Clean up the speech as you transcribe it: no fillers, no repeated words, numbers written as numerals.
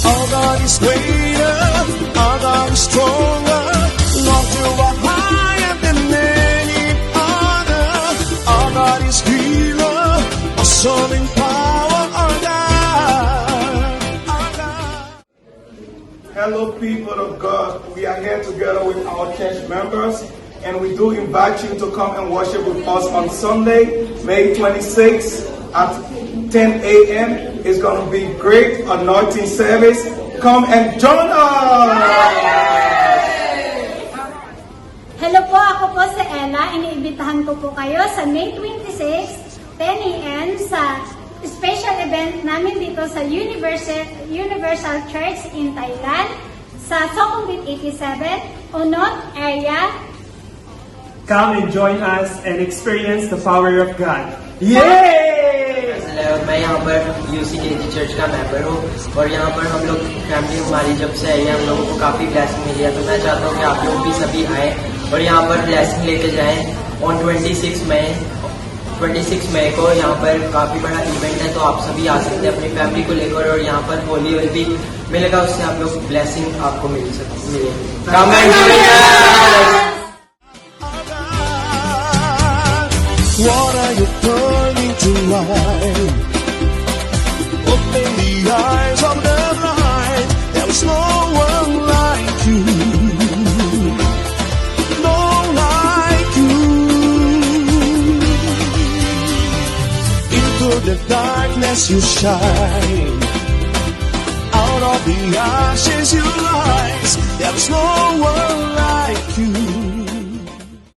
Our God is greater, our God is stronger. Lord, you are higher than any other. Our God is healer, awesome in power, our God, our God. Hello, people of God. We are here together with our church members, and we do invite you to come and worship with us on Sunday, May 26th at 10 a.m. It's going to be great anointing service. Come and join us! Hello po, ako po si Ella. Iniimbitahan ko po kayo sa May 26, 10 a.m. sa special event namin dito sa Universal Church in Thailand sa Sukhumvit 87, Unot area. Come and join us and experience the power of God. Yay! मैं यहाँ पर UCKG church का member हूँ और यहाँ पर हम लोग फैमिली हमारी जब से आई है, हम लोगों को काफ़ी ब्लेसिंग मिली है। तो मैं चाहता हूँ कि आप लोग भी सभी आए और यहाँ पर ब्लेसिंग लेके जाएं। ऑन 26 मई को यहाँ पर काफ़ी बड़ा इवेंट है, तो आप सभी आ सकते हैं अपनी फैमिली को लेकर और यहाँ पर होली विल भी मिलेगा, उससे आप लोग ब्लेसिंग आपको मिलेगी। Come and join us! What are you turning to light? Open the eyes of the blind. There is no one like you. No like you. Into the darkness you shine. Out of the ashes you rise. There is no one like you.